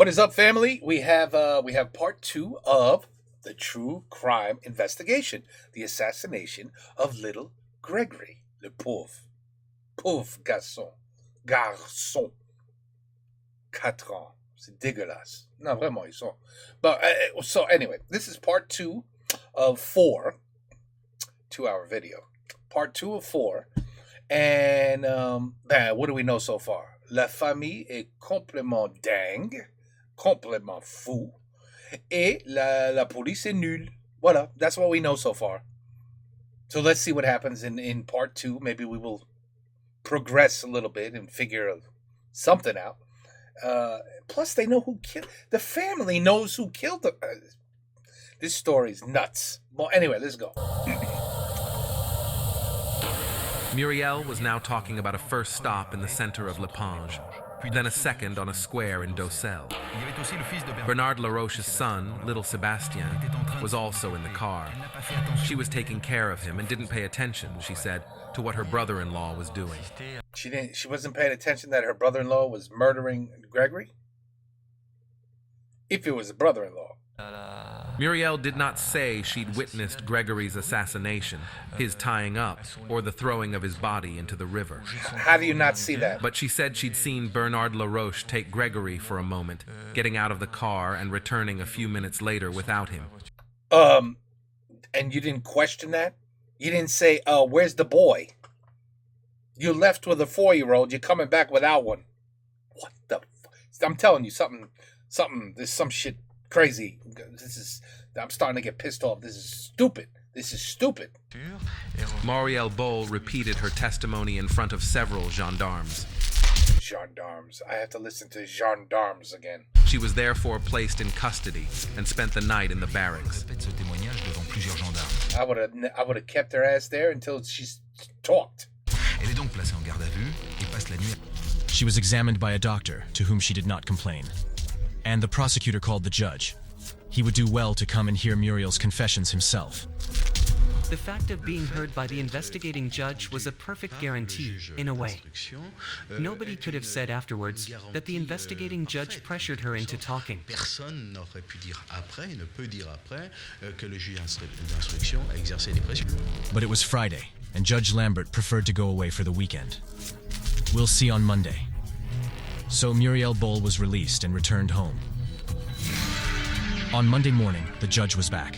What is up, family? We have part 2 of the true crime investigation, the assassination of little Gregory, le pauvre garçon, 4 ans. C'est dégueulasse. Non, vraiment, ils sont. But so anyway, this is part 2 of 4, 2-hour video. Part 2 of 4, and what do we know so far? La famille est complètement dingue. Complètement fou. Et la police est nulle. Voilà, that's what we know so far. So let's see what happens in part 2. Maybe we will progress a little bit and figure something out. Plus, they know who killed. The family knows who killed them. This story's nuts. Well, anyway, let's go. Murielle was now talking about a first stop in the center of Lepage, then a second on a square in Docelle. Bernard Laroche's son, little Sebastien, was also in the car. She was taking care of him and didn't pay attention, she said, to what her brother-in-law was doing. She wasn't paying attention that her brother-in-law was murdering Gregory? If it was a brother-in-law. Murielle did not say she'd witnessed Gregory's assassination, his tying up, or the throwing of his body into the river. How do you not see that? But she said she'd seen Bernard Laroche take Gregory for a moment, getting out of the car and returning a few minutes later without him. And you didn't question that? You didn't say, where's the boy? You left with a 4-year-old, you're coming back without one. What the I'm telling you, there's some shit crazy. I'm starting to get pissed off. This is stupid. Murielle Bolle repeated her testimony in front of several gendarmes. Gendarmes. I have to listen to gendarmes again. She was therefore placed in custody and spent the night in the barracks. I would have kept her ass there until she's talked. She was examined by a doctor to whom she did not complain. And the prosecutor called the judge. He would do well to come and hear Muriel's confessions himself. The fact of being heard by the investigating judge was a perfect guarantee, in a way. Nobody could have said afterwards that the investigating judge pressured her into talking. But it was Friday, and Judge Lambert preferred to go away for the weekend. We'll see on Monday. So Murielle Bolle was released and returned home. On Monday morning, the judge was back.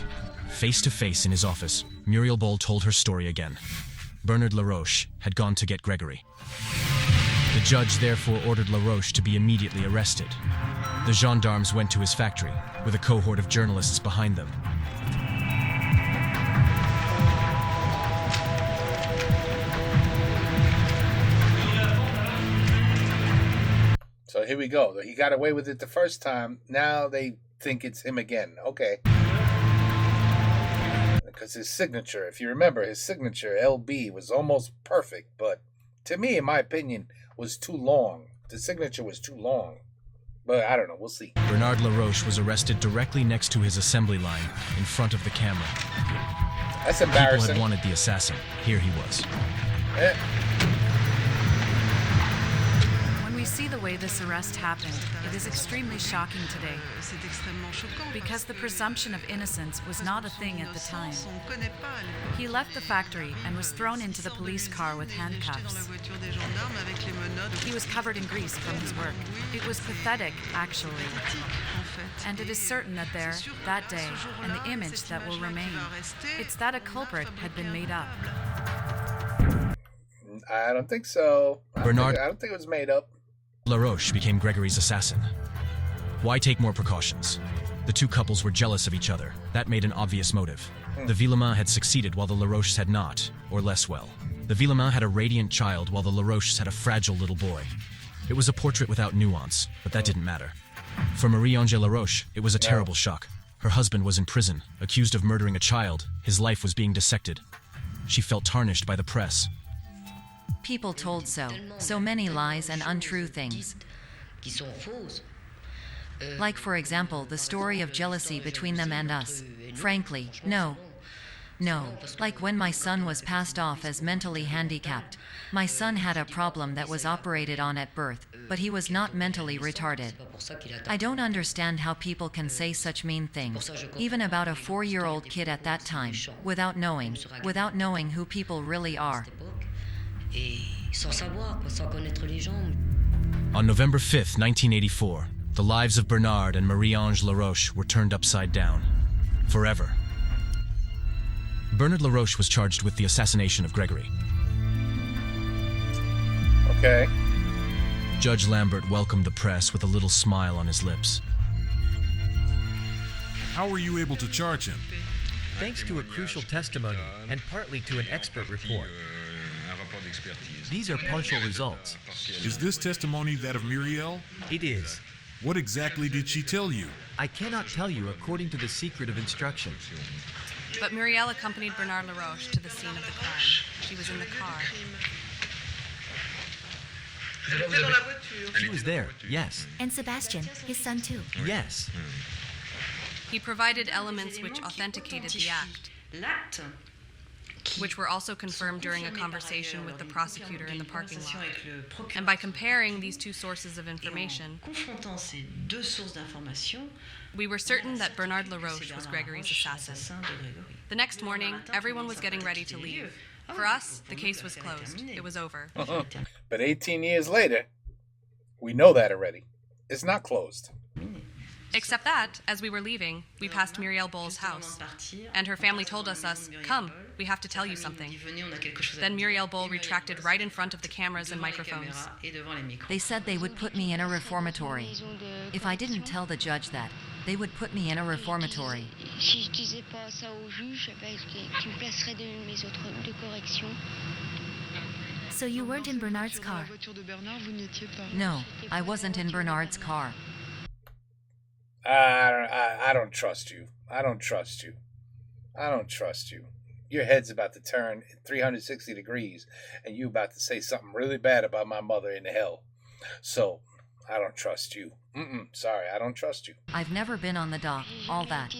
Face to face in his office, Murielle Bolle told her story again. Bernard Laroche had gone to get Gregory. The judge therefore ordered Laroche to be immediately arrested. The gendarmes went to his factory, with a cohort of journalists behind them. So here we go. He got away with it the first time. Now they think it's him again. Okay. Because his signature, if you remember, his signature, LB, was almost perfect. But to me, in my opinion, was too long. The signature was too long. But I don't know. We'll see. Bernard Laroche was arrested directly next to his assembly line, in front of the camera. That's embarrassing. People had wanted the assassin. Here he was. See the way this arrest happened, it is extremely shocking today, because the presumption of innocence was not a thing at the time. He left the factory and was thrown into the police car with handcuffs. He was covered in grease from his work. It was pathetic, actually. And it is certain that there, that day, and the image that will remain, it's that a culprit had been made up. I don't think so. I don't think it was made up. Laroche became Gregory's assassin. Why take more precautions? The two couples were jealous of each other. That made an obvious motive. The Villemains had succeeded while the Laroches had not, or less well. The Villemains had a radiant child while the Laroches had a fragile little boy. It was a portrait without nuance, but that didn't matter. For Marie-Angèle Laroche, it was a terrible shock. Her husband was in prison, accused of murdering a child. His life was being dissected. She felt tarnished by the press. People told so many lies and untrue things. Like, for example, the story of jealousy between them and us. Frankly, no. Like when my son was passed off as mentally handicapped. My son had a problem that was operated on at birth. but he was not mentally retarded. I don't understand how people can say such mean things, even about a 4-year-old kid at that time, without knowing who people really are. On November 5th, 1984, the lives of Bernard and Marie-Ange Laroche were turned upside down. Forever. Bernard Laroche was charged with the assassination of Gregory. Okay. Judge Lambert welcomed the press with a little smile on his lips. How were you able to charge him? Thanks to a crucial testimony and partly to an expert report. These are partial results. Is this testimony that of Murielle? It is. What exactly did she tell you? I cannot tell you according to the secret of instruction. But Murielle accompanied Bernard Laroche to the scene of the crime. She was in the car. She was there, yes. And Sebastian, his son too. Yes. He provided elements which authenticated the act, which were also confirmed during a conversation with the prosecutor in the parking lot. And by comparing these two sources of information, we were certain that Bernard Laroche was Gregory's assassin. The next morning, everyone was getting ready to leave. For us, the case was closed. It was over. But 18 years later, we know that already. It's not closed. Except that, as we were leaving, we passed Murielle Bolle's house. And her family told us, "Come, we have to tell you something." Then Murielle Bolle retracted right in front of the cameras and microphones. They said they would put me in a reformatory. If I didn't tell the judge that, they would put me in a reformatory. So you weren't in Bernard's car? No, I wasn't in Bernard's car. I don't trust you. I don't trust you. I don't trust you. Your head's about to turn 360 degrees, and you about to say something really bad about my mother in hell. So, I don't trust you. Sorry, I don't trust you. I've never been on the dock, all that.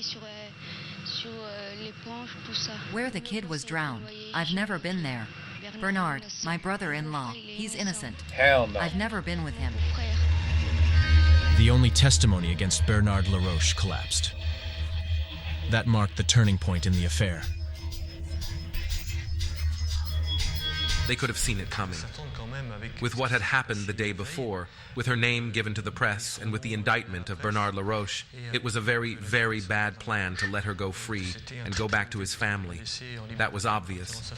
Where the kid was drowned, I've never been there. Bernard, my brother-in-law, he's innocent. Hell no. I've never been with him. The only testimony against Bernard Laroche collapsed. That marked the turning point in the affair. They could have seen it coming. With what had happened the day before, with her name given to the press, and with the indictment of Bernard Laroche, it was a very, very bad plan to let her go free and go back to his family. That was obvious.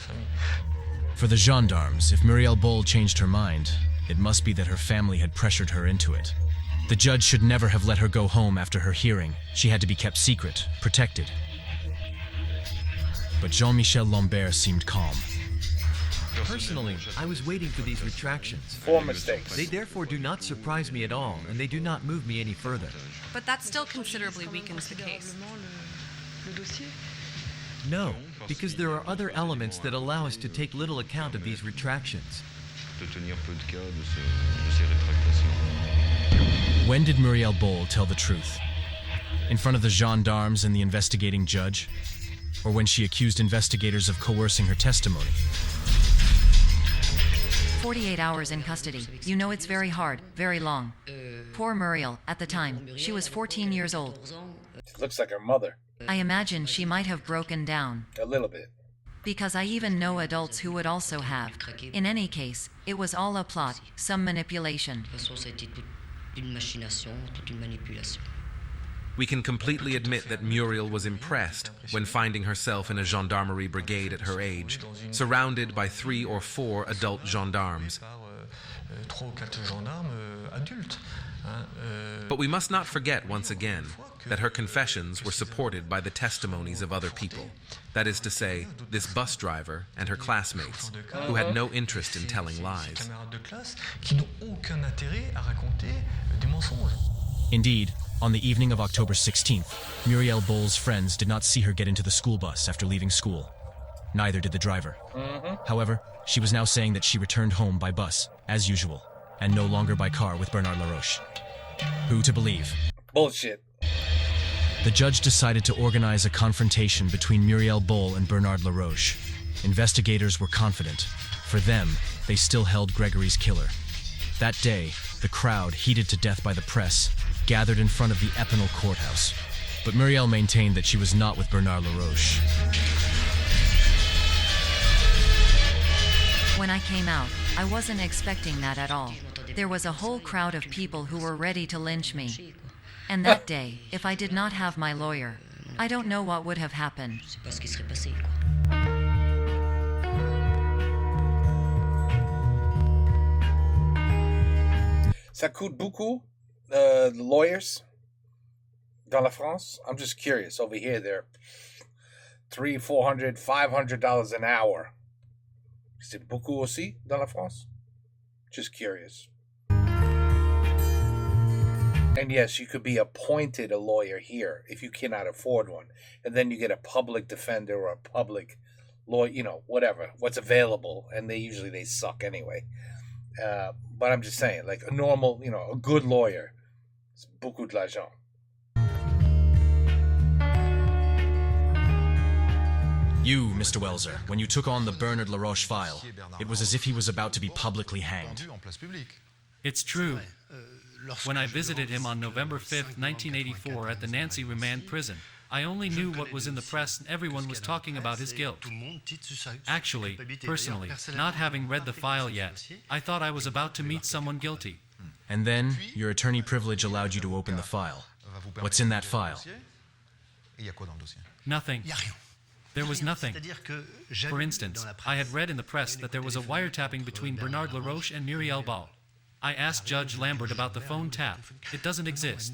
For the gendarmes, if Murielle Bolle changed her mind, it must be that her family had pressured her into it. The judge should never have let her go home after her hearing. She had to be kept secret, protected. But Jean-Michel Lambert seemed calm. Personally, I was waiting for these retractions. 4 mistakes. They therefore do not surprise me at all, and they do not move me any further. But that still considerably weakens the case. No, because there are other elements that allow us to take little account of these retractions. When did Murielle Bolle tell the truth? In front of the gendarmes and the investigating judge? Or when she accused investigators of coercing her testimony? 48 hours in custody. You know it's very hard, very long. Poor Murielle, at the time, she was 14 years old. She looks like her mother. I imagine she might have broken down. A little bit. Because I even know adults who would also have. In any case, it was all a plot, some manipulation. We can completely admit that Murielle was impressed when finding herself in a gendarmerie brigade at her age, surrounded by 3 or 4 adult gendarmes. But we must not forget once again that her confessions were supported by the testimonies of other people. That is to say, this bus driver and her classmates, who had no interest in telling lies. Indeed, on the evening of October 16th, Murielle Bolle's friends did not see her get into the school bus after leaving school. Neither did the driver. However, she was now saying that she returned home by bus, as usual, and no longer by car with Bernard Laroche. Who to believe? Bullshit. The judge decided to organize a confrontation between Murielle Bolle and Bernard Laroche. Investigators were confident. For them, they still held Gregory's killer. That day, The crowd, heated to death by the press, gathered in front of the Epinal courthouse. But Murielle maintained that she was not with Bernard Laroche. When I came out, I wasn't expecting that at all. There was a whole crowd of people who were ready to lynch me. And that day, if I did not have my lawyer, I don't know what would have happened. Ça coûte beaucoup, the lawyers dans la France? I'm just curious. Over here, they're $300, $400, $500 an hour. C'est beaucoup aussi dans la France? Just curious. And yes, you could be appointed a lawyer here if you cannot afford one. And then you get a public defender or a public lawyer, you know, whatever, what's available. And they suck anyway. But I'm just saying, like a normal, you know, a good lawyer, it's beaucoup d'argent. You, Mr. Welser, when you took on the Bernard Laroche file, it was as if he was about to be publicly hanged. It's true. When I visited him on November 5th, 1984 at the Nancy remand prison, I only knew what was in the press and everyone was talking about his guilt. Actually, personally, not having read the file yet, I thought I was about to meet someone guilty. And then, your attorney privilege allowed you to open the file. What's in that file? Nothing. There was nothing. For instance, I had read in the press that there was a wiretapping between Bernard Laroche and Murielle Bolle. I asked Judge Lambert about the phone tap. It doesn't exist.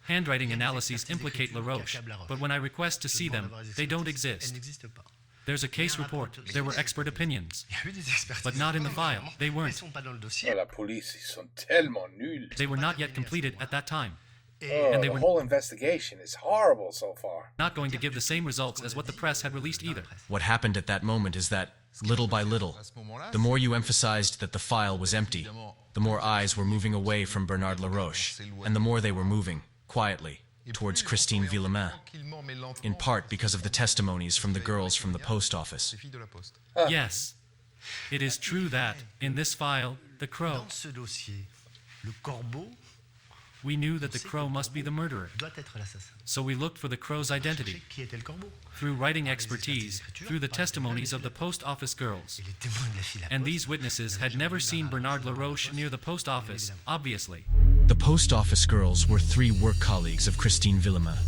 Handwriting analyses implicate Laroche, but when I request to see them, they don't exist. There's a case report. There were expert opinions. But not in the file. They weren't. La police, ils sont tellement nuls. They were not yet completed at that time. And the whole investigation is horrible so far. Not going to give the same results as what the press had released either. What happened at that moment is that, little by little, the more you emphasized that the file was empty, the more eyes were moving away from Bernard Laroche, and the more they were moving, quietly, towards Christine Villemain, in part because of the testimonies from the girls from the post office. Yes, it is true that, in this file, the crow, we knew that the crow must be the murderer. So we looked for the crow's identity, through writing expertise, through the testimonies of the post office girls. And these witnesses had never seen Bernard Laroche near the post office, obviously. The post office girls were 3 work colleagues of Christine Villemain.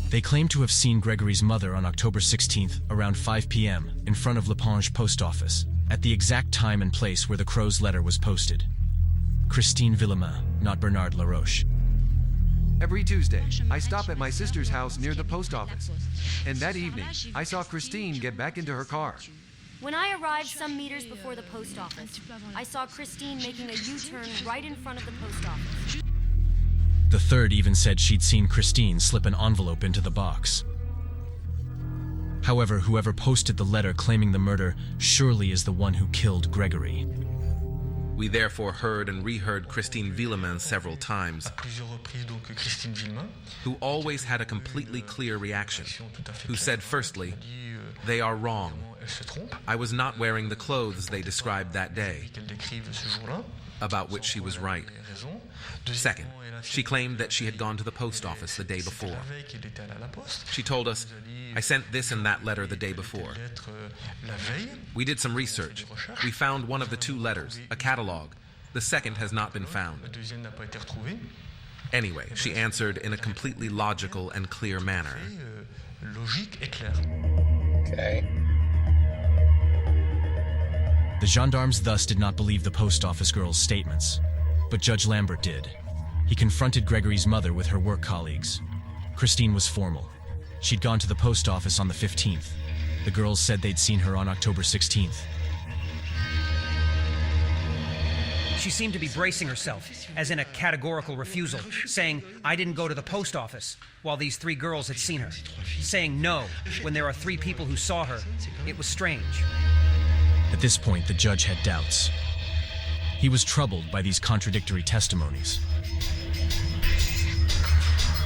They claimed to have seen Gregory's mother on October 16th, around 5 p.m., in front of Lapange post office, at the exact time and place where the crow's letter was posted. Christine Villemain, not Bernard Laroche. Every Tuesday, I stop at my sister's house near the post office. And that evening, I saw Christine get back into her car. When I arrived some meters before the post office, I saw Christine making a U-turn right in front of the post office. The third even said she'd seen Christine slip an envelope into the box. However, whoever posted the letter claiming the murder surely is the one who killed Gregory. We therefore heard and reheard Christine Villemain several times, who always had a completely clear reaction, who said firstly, "They are wrong. I was not wearing the clothes they described that day," about which she was right. Second, she claimed that she had gone to the post office the day before. She told us, "I sent this and that letter the day before." We did some research. We found one of the 2 letters, a catalog. The second has not been found. Anyway, she answered in a completely logical and clear manner. Okay. The gendarmes thus did not believe the post office girl's statements, but Judge Lambert did. He confronted Gregory's mother with her work colleagues. Christine was formal. She'd gone to the post office on the 15th. The girls said they'd seen her on October 16th. She seemed to be bracing herself, as in a categorical refusal, saying, "I didn't go to the post office," while these 3 girls had seen her. Saying no, when there are 3 people who saw her. It was strange. At this point, the judge had doubts. He was troubled by these contradictory testimonies.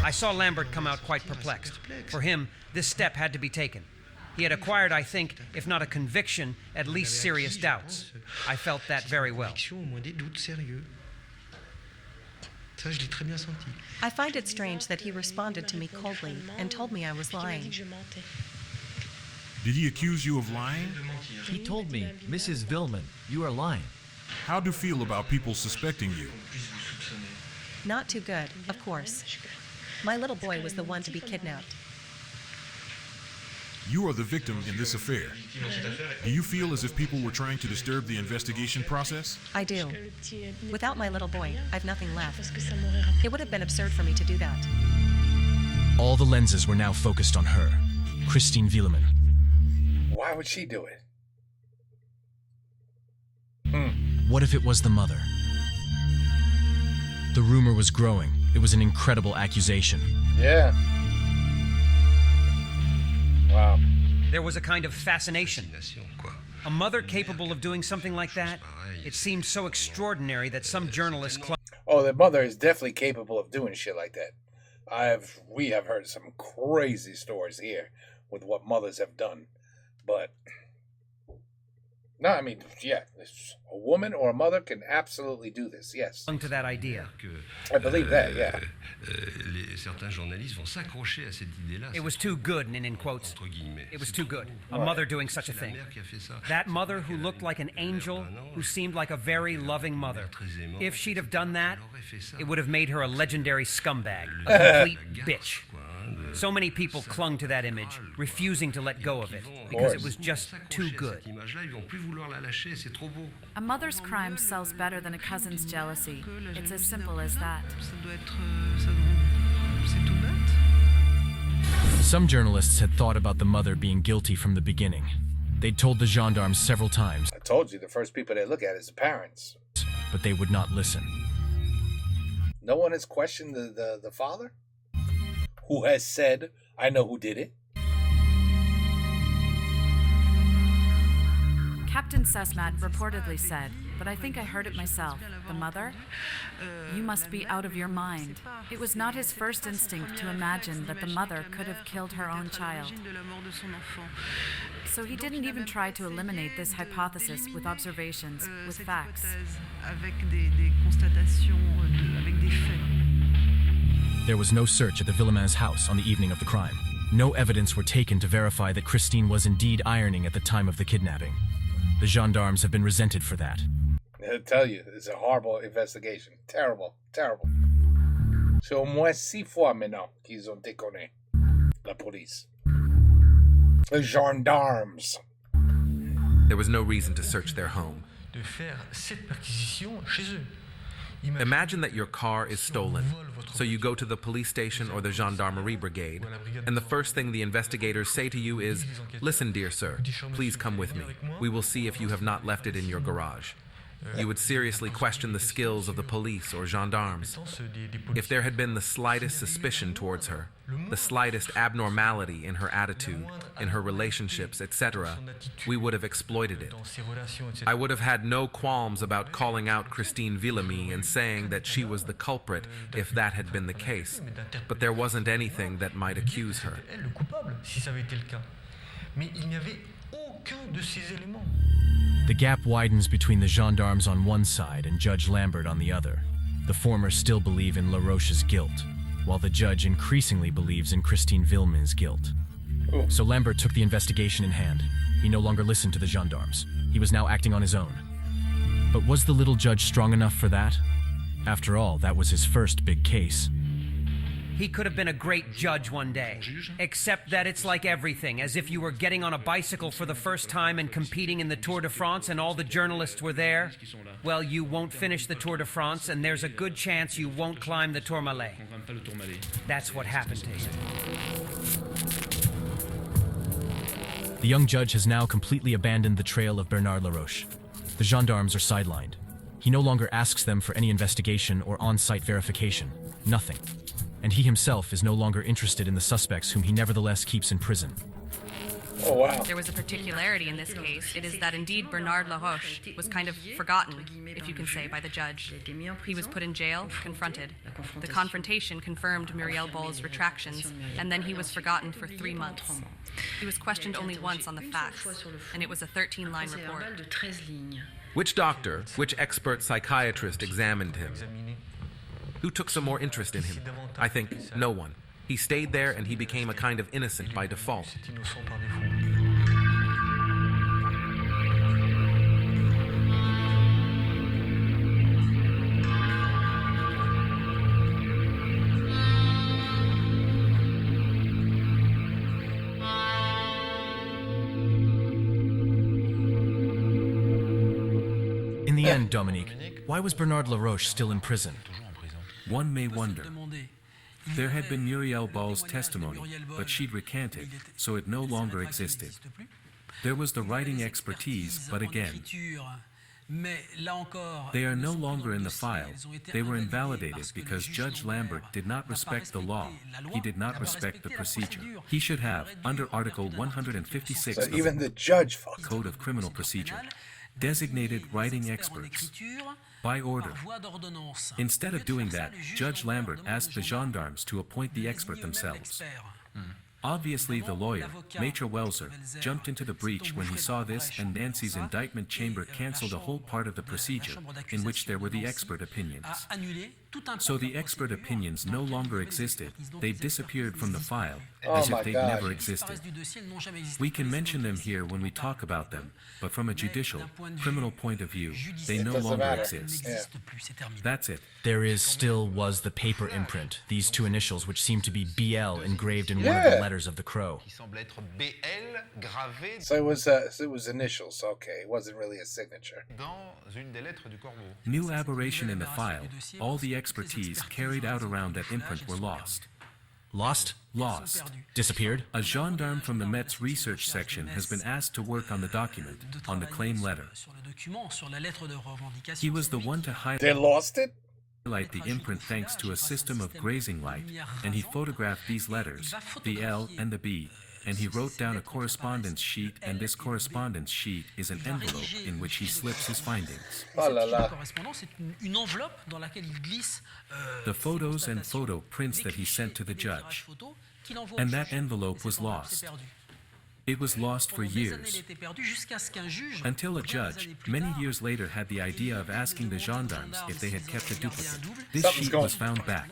I saw Lambert come out quite perplexed. For him, this step had to be taken. He had acquired, I think, if not a conviction, at least serious doubts. I felt that very well. I find it strange that he responded to me coldly and told me I was lying. Did he accuse you of lying? He told me, Mrs. Villman, you are lying. How do you feel about people suspecting you? Not too good, of course. My little boy was the one to be kidnapped. You are the victim in this affair. Do you feel as if people were trying to disturb the investigation process? I do. Without my little boy, I've nothing left. It would have been absurd for me to do that. All the lenses were now focused on her, Christine Villemin. Why would she do it? What if it was the mother? The rumor was growing. It was an incredible accusation. Yeah. Wow. There was a kind of fascination. A mother capable of doing something like that? It seemed so extraordinary that some journalists Oh, the mother is definitely capable of doing shit like that. We have heard some crazy stories here with what mothers have done. But no, I mean, yeah, a woman or a mother can absolutely do this, yes. To that idea. I believe that, yeah. It was too good, and in quotes, it was too good. A mother doing such a thing. That mother who looked like an angel, who seemed like a very loving mother. If she'd have done that, it would have made her a legendary scumbag, a complete bitch. So many people clung to that image, refusing to let go of it, because it was just too good. A mother's crime sells better than a cousin's jealousy. It's as simple as that. Some journalists had thought about the mother being guilty from the beginning. They'd told the gendarmes several times. I told you, the first people they look at is the parents. But they would not listen. No one has questioned the father? Who has said, I know who did it? Captain Sesmat reportedly said, but I think I heard it myself, the mother? You must be out of your mind. It was not his first instinct to imagine that the mother could have killed her own child. So he didn't even try to eliminate this hypothesis with observations, with facts. There was no search at the Villemins' house on the evening of the crime. No evidence were taken to verify that Christine was indeed ironing at the time of the kidnapping. The gendarmes have been resented for that. I'll tell you, it's a horrible investigation. Terrible, terrible. C'est au moins 6 fois maintenant qu'ils ont déconné. La police. The gendarmes. There was no reason to search their home. Imagine that your car is stolen, so you go to the police station or the gendarmerie brigade, and the first thing the investigators say to you is, "Listen, dear sir, please come with me. We will see if you have not left it in your garage." You would seriously question the skills of the police or gendarmes. If there had been the slightest suspicion towards her, the slightest abnormality in her attitude, in her relationships, etc., we would have exploited it. I would have had no qualms about calling out Christine Villemin and saying that she was the culprit if that had been the case, but there wasn't anything that might accuse her. The gap widens between the gendarmes on one side and Judge Lambert on the other. The former still believe in Laroche's guilt, while the judge increasingly believes in Christine Villemin's guilt. So Lambert took the investigation in hand. He no longer listened to the gendarmes. He was now acting on his own. But was the little judge strong enough for that? After all, that was his first big case. He could have been a great judge one day, except that it's like everything, as if you were getting on a bicycle for the first time and competing in the Tour de France and all the journalists were there. Well, you won't finish the Tour de France, and there's a good chance you won't climb the Tourmalet. That's what happened to him. The young judge has now completely abandoned the trail of Bernard Laroche. The gendarmes are sidelined. He no longer asks them for any investigation or on-site verification. Nothing. And he himself is no longer interested in the suspects whom he nevertheless keeps in prison. Oh, wow. There was a particularity in this case. It is that indeed Bernard Laroche was kind of forgotten, if you can say, by the judge. He was put in jail, confronted. The confrontation confirmed Murielle Bolle's retractions, and then he was forgotten for 3 months. He was questioned only once on the facts, and it was a 13-line report. Which doctor, which expert psychiatrist examined him? Who took some more interest in him? I think no one. He stayed there and he became a kind of innocent by default. In the end, Dominique, why was Bernard Laroche still in prison? One may wonder. There had been Murielle Bolle's testimony, but she'd recanted, so it no longer existed. There was the writing expertise, but again, they are no longer in the file. They were invalidated because Judge Lambert did not respect the law. He did not respect the procedure. He should have, under Article 156 So of even the judge fucked Code of Criminal Procedure, designated writing experts by order. Instead of doing that, Judge Lambert asked the gendarmes to appoint the expert themselves. Obviously, the lawyer, Maitre Welser, jumped into the breach when he saw this, and Nancy's indictment chamber canceled a whole part of the procedure in which there were the expert opinions. So the expert opinions no longer existed. They disappeared from the file as if they'd never existed. We can mention them here when we talk about them, but from a judicial, criminal point of view, they no longer exist. That's it. There was the paper imprint, these two initials which seem to be BL engraved in one of the letters of the crow. So it was initials, okay. It wasn't really a signature. New aberration in the file, all the expertise carried out around that imprint were lost. Lost? Lost. Disappeared? A gendarme from the Met's research section has been asked to work on the document, on the claim letter. He was the one to highlight. They lost it? The imprint thanks to a system of grazing light, and he photographed these letters, the L and the B, and he wrote down a correspondence sheet, and this correspondence sheet is an envelope in which he slips his findings. Oh la la. The photos and photo prints that he sent to the judge, and that envelope was lost. It was lost for years, until a judge, many years later, had the idea of asking the gendarmes if they had kept a duplicate. This sheet was found back.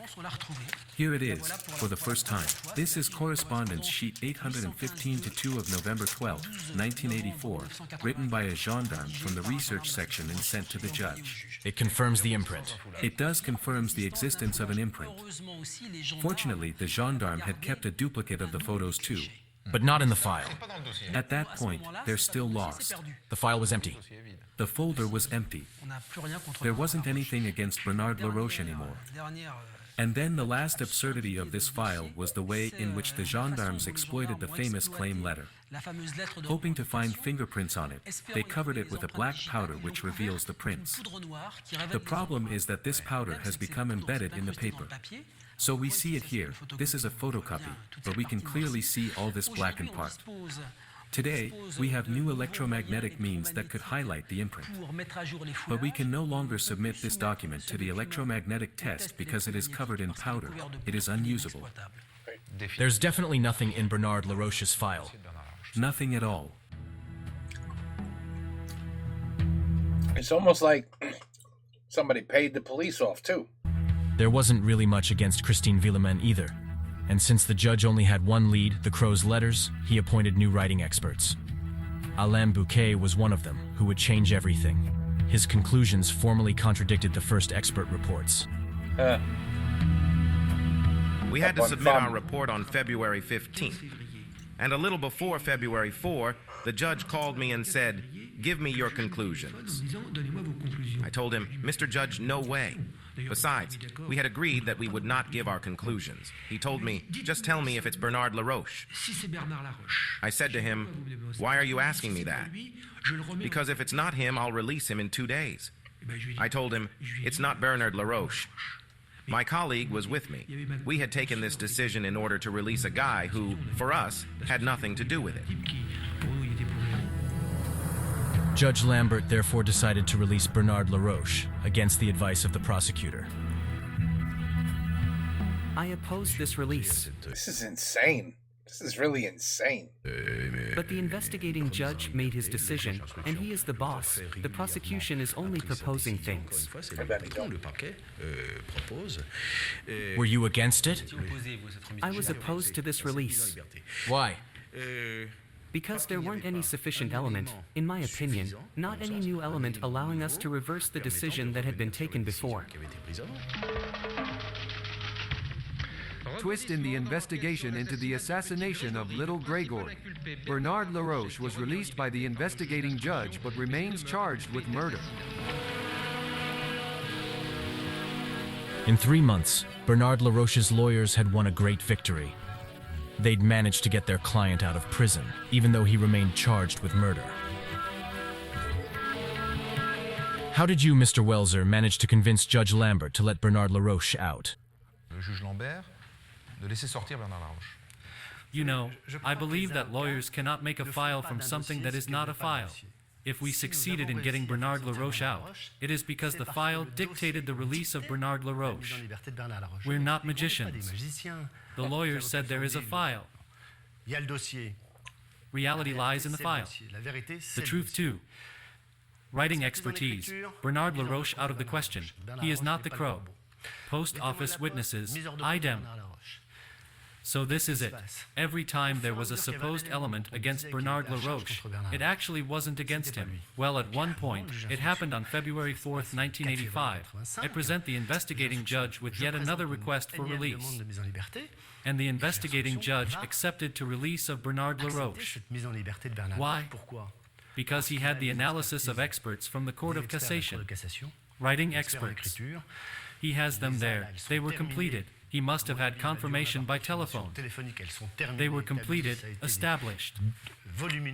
Here it is, for the first time. This is correspondence sheet 815-2 of November 12, 1984, written by a gendarme from the research section and sent to the judge. It confirms the imprint. It does confirms the existence of an imprint. Fortunately, the gendarme had kept a duplicate of the photos too. But not in the file. At that point, they're still lost. The file was empty. The folder was empty. There wasn't anything against Bernard Laroche anymore. And then the last absurdity of this file was the way in which the gendarmes exploited the famous claim letter. Hoping to find fingerprints on it, they covered it with a black powder which reveals the prints. The problem is that this powder has become embedded in the paper. So we see it here. This is a photocopy, but we can clearly see all this blackened part. Today, we have new electromagnetic means that could highlight the imprint. But we can no longer submit this document to the electromagnetic test because it is covered in powder. It is unusable. There's definitely nothing in Bernard Laroche's file. Nothing at all. It's almost like somebody paid the police off, too. There wasn't really much against Christine Villemin either. And since the judge only had one lead, the Crow's letters, he appointed new writing experts. Alain Bouquet was one of them, who would change everything. His conclusions formally contradicted the first expert reports. We had to submit our report on February 15th. And a little before February 4, the judge called me and said, "Give me your conclusions." I told him, "Mr. Judge, no way. Besides, we had agreed that we would not give our conclusions." He told me, "Just tell me if it's Bernard Laroche." I said to him, "Why are you asking me that?" "Because if it's not him, I'll release him in 2 days." I told him, "It's not Bernard Laroche." My colleague was with me. We had taken this decision in order to release a guy who, for us, had nothing to do with it. Judge Lambert therefore decided to release Bernard Laroche against the advice of the prosecutor. I oppose this release. This is insane. This is really insane. But the investigating judge made his decision, and he is the boss. The prosecution is only proposing things. Were you against it? I was opposed to this release. Why? Because there weren't any sufficient element, in my opinion, not any new element allowing us to reverse the decision that had been taken before. Twist in the investigation into the assassination of little Gregory. Bernard Laroche was released by the investigating judge but remains charged with murder. In 3 months, Bernard Laroche's lawyers had won a great victory. They'd managed to get their client out of prison, even though he remained charged with murder. How did you, Mr. Welser, manage to convince Judge Lambert to let Bernard Laroche out? You know, I believe that lawyers cannot make a file from something that is not a file. If we succeeded in getting Bernard Laroche out, it is because the file dictated the release of Bernard Laroche. We're not magicians. The lawyers said there is a file. Reality lies in the file. The truth too. Writing expertise. Bernard Laroche out of the question. He is not the crow. Post office witnesses. Idem. So this is it. Every time there was a supposed element against Bernard Laroche, it actually wasn't against him. Well, at one point, it happened on February 4th, 1985. I present the investigating judge with yet another request for release. And the investigating judge accepted to release of Bernard Laroche. Why? Because he had the analysis of experts from the Court of Cassation. Writing experts. He has them there. They were completed. He must have had confirmation by telephone. They were completed, established.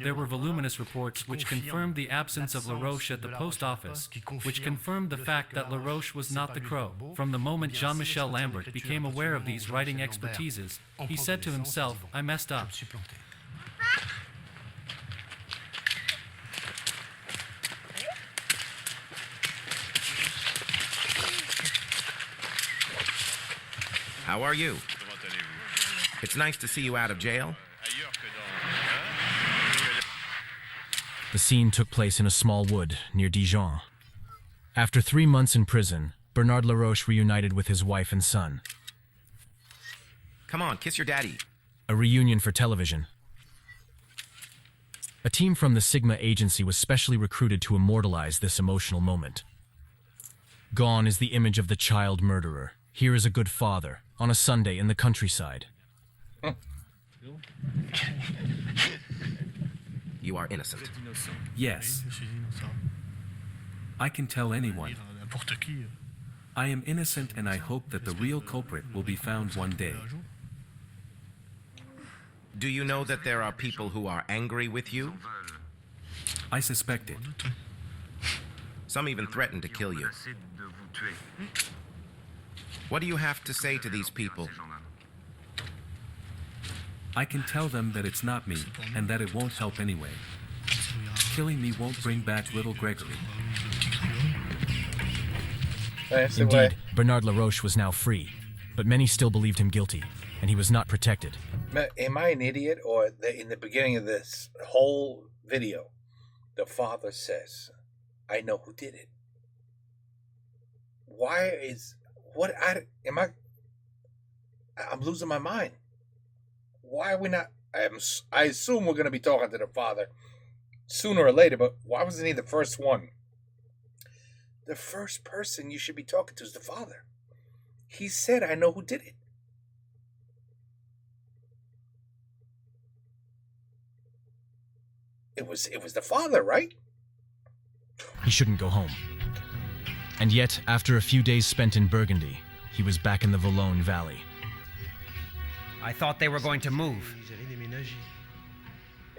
There were voluminous reports which confirmed the absence of Laroche at the post office, which confirmed the fact that Laroche was not the crow. From the moment Jean-Michel Lambert became aware of these writing expertises, he said to himself, I messed up. How are you? It's nice to see you out of jail. The scene took place in a small wood near Dijon. After 3 months in prison, Bernard Laroche reunited with his wife and son. Come on, kiss your daddy. A reunion for television. A team from the Sigma agency was specially recruited to immortalize this emotional moment. Gone is the image of the child murderer. Here is a good father, on a Sunday in the countryside. You are innocent. Yes. I can tell anyone. I am innocent and I hope that the real culprit will be found one day. Do you know that there are people who are angry with you? I suspect it. Some even threaten to kill you. What do you have to say to these people? I can tell them that it's not me, and that it won't help anyway. Killing me won't bring back little Gregory. Indeed, Bernard Laroche was now free, but many still believed him guilty, and he was not protected. Am I an idiot, or in the beginning of this whole video, the father says, I know who did it. Why is... I'm losing my mind. Why are we not... I assume we're going to be talking to the father sooner or later, but why wasn't he the first one? The first person you should be talking to is the father. He said, I know who did it. It was the father, right? He shouldn't go home. And yet, after a few days spent in Burgundy, he was back in the Valognes Valley. I thought they were going to move.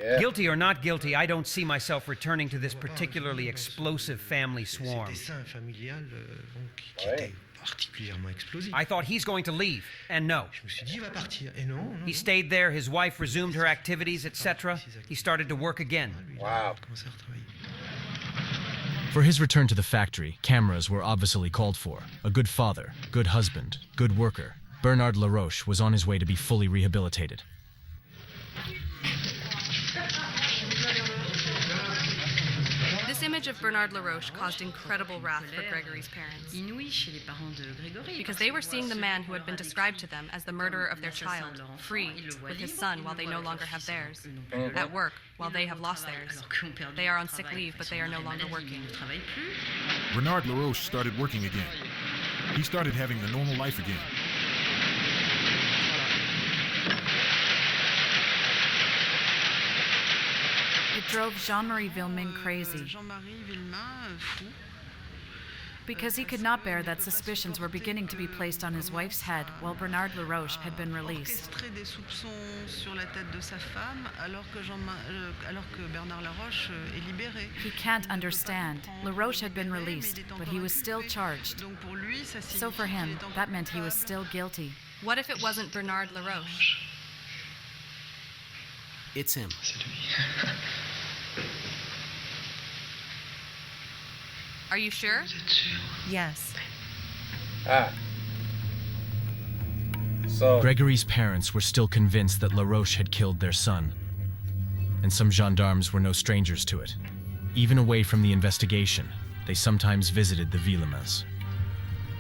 Yeah. Guilty or not guilty, I don't see myself returning to this particularly explosive family swarm. I thought he's going to leave, and no. He stayed there, his wife resumed her activities, etc. He started to work again. Wow. For his return to the factory, cameras were obviously called for. A good father, good husband, good worker. Bernard Laroche was on his way to be fully rehabilitated. image of Bernard Laroche caused incredible wrath for Gregory's parents, because they were seeing the man who had been described to them as the murderer of their child, free, with his son while they no longer have theirs, at work while they have lost theirs. They are on sick leave, but they are no longer working. Bernard Laroche started working again. He started having the normal life again. It drove Jean-Marie Villemain crazy, because he could not bear that suspicions were beginning to be placed on his wife's head while Bernard Laroche had been released. He can't understand. Laroche had been released, but he was still charged. So for him, that meant he was still guilty. What if it wasn't Bernard Laroche? It's him. Are you sure? Yes. So Gregory's parents were still convinced that Laroche had killed their son, and some gendarmes were no strangers to it. Even away from the investigation, they sometimes visited the Villemins.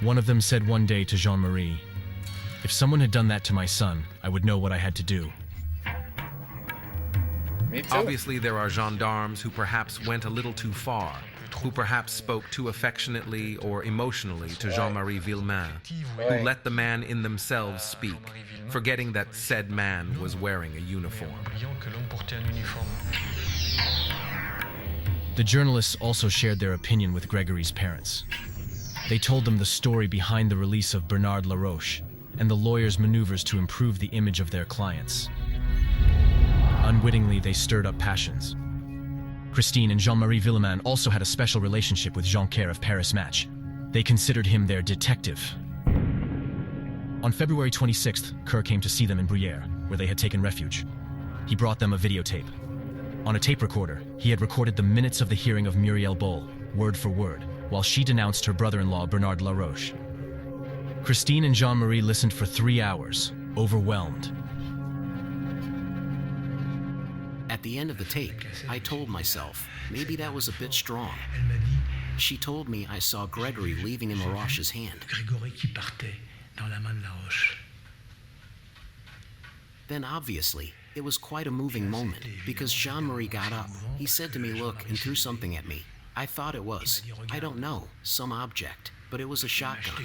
One of them said one day to Jean-Marie, "If someone had done that to my son, I would know what I had to do." Me too. Obviously, there are gendarmes who perhaps went a little too far, who perhaps spoke too affectionately or emotionally to Jean-Marie Villemain, who let the man in themselves speak, forgetting that said man was wearing a uniform. The journalists also shared their opinion with Gregory's parents. They told them the story behind the release of Bernard Laroche and the lawyers' maneuvers to improve the image of their clients. Unwittingly, they stirred up passions. Christine and Jean-Marie Villemain also had a special relationship with Jean Kerr of Paris Match. They considered him their detective. On February 26th, Kerr came to see them in Bruyères, where they had taken refuge. He brought them a videotape. On a tape recorder, he had recorded the minutes of the hearing of Murielle Bolle, word for word, while she denounced her brother-in-law Bernard Laroche. Christine and Jean-Marie listened for 3 hours, overwhelmed. At the end of the tape, I told myself, maybe that was a bit strong. She told me I saw Gregory leaving in Laroche's hand. Then obviously, it was quite a moving moment, because Jean-Marie got up. He said to me, "Look," and threw something at me. I thought it was, I don't know, some object, but it was a shotgun.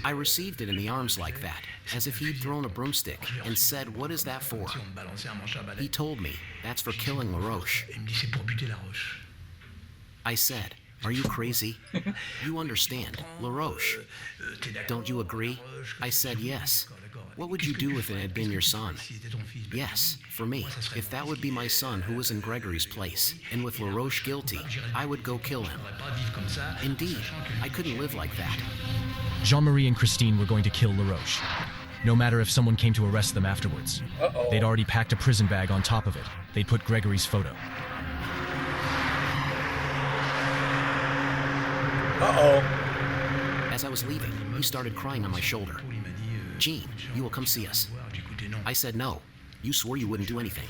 I received it in the arms like that, as if he'd thrown a broomstick, and said, "What is that for?" He told me, "That's for killing Laroche." I said, "Are you crazy? You understand, Laroche. Don't you agree?" I said, "Yes." "What would you do if it had been your son?" "Yes, for me. If that would be my son who was in Gregory's place, and with Laroche guilty, I would go kill him." Indeed, I couldn't live like that. Jean-Marie and Christine were going to kill Laroche, no matter if someone came to arrest them afterwards. They'd already packed a prison bag on top of it. They'd put Gregory's photo. As I was leaving, he started crying on my shoulder. "Jean, you will come see us." I said, "No. You swore you wouldn't do anything.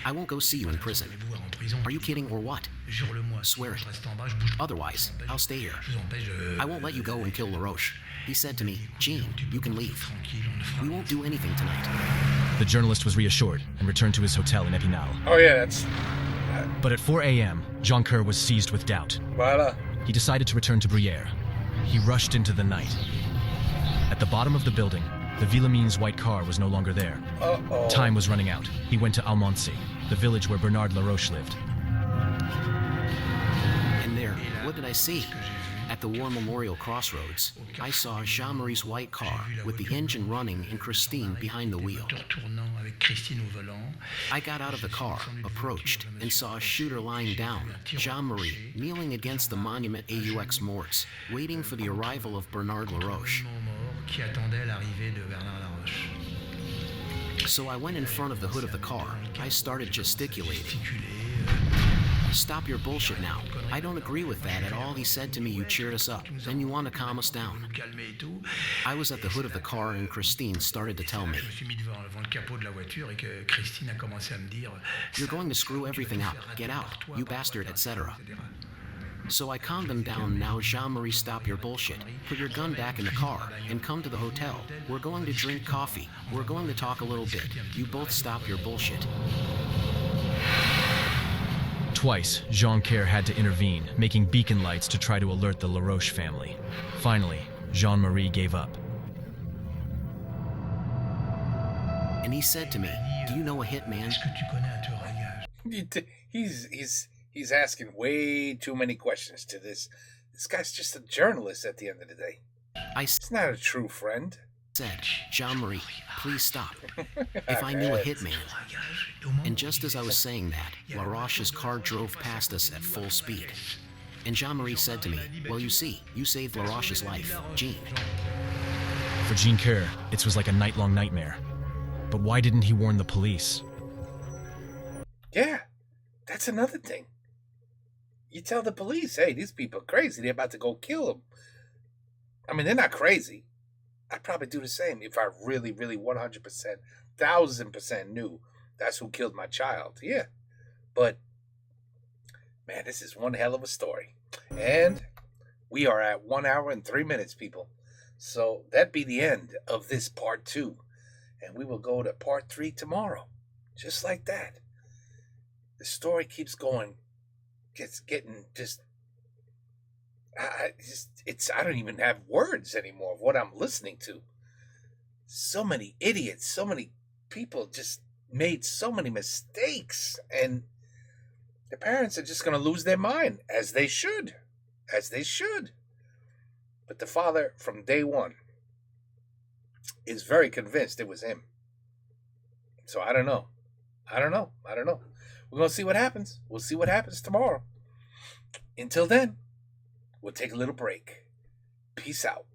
I won't go see you in prison." "Are you kidding or what?" "Swear it. Otherwise, I'll stay here. I won't let you go and kill Laroche." He said to me, "Jean, you can leave. We won't do anything tonight." The journalist was reassured and returned to his hotel in Epinal. Oh yeah, that's... But at 4 a.m., Jean Kerr was seized with doubt. Voila. He decided to return to Bruyères. He rushed into the night. At the bottom of the building, the Villemins' white car was no longer there. Time was running out. He went to Almoncy, the village where Bernard Laroche lived. And there, what did I see? At the War Memorial Crossroads, I saw Jean-Marie's white car with the engine running and Christine behind the wheel. I got out of the car, approached, and saw a shooter lying down, Jean-Marie kneeling against the monument AUX Morts, waiting for the arrival of Bernard Laroche. So I went in front of the hood of the car. I started gesticulating. Stop your bullshit now. I don't agree with that at all. He said to me, you cheered us up. Then you want to calm us down. I was at the hood of the car and Christine started to tell me, you're going to screw everything up. Get out, you bastard, etc. So I calmed them down. Now, Jean-Marie, stop your bullshit. Put your gun back in the car and come to the hotel. We're going to drink coffee. We're going to talk a little bit. You both stop your bullshit. Twice, Jean-Pierre had to intervene, making beacon lights to try to alert the Laroche family. Finally, Jean-Marie gave up. And he said to me, do you know a hitman? He's asking way too many questions to this. This guy's just a journalist at the end of the day. He's not a true friend. Said, Jean-Marie, please stop. If I knew a hitman. And just as I was saying that, Laroche's car drove past us at full speed. And Jean-Marie said to me, well, you see, you saved Laroche's life, Jean. For Jean-Pierre, it was like a night-long nightmare. But why didn't he warn the police? Yeah, that's another thing. You tell the police, hey, these people are crazy. They're about to go kill him. I mean, they're not crazy. I'd probably do the same if I really, really 100%, 1,000% knew that's who killed my child. Yeah. But, man, this is one hell of a story. And we are at 1 hour and 3 minutes, people. So that'd be the end of this part 2. And we will go to part 3 tomorrow. Just like that. The story keeps going. Getting just I don't even have words anymore of what I'm listening to. So many idiots, so many people just made so many mistakes, and the parents are just going to lose their mind, as they should. But the father, from day one, is very convinced it was him. So I don't know. We're going to see what happens. We'll see what happens tomorrow. Until then, we'll take a little break. Peace out.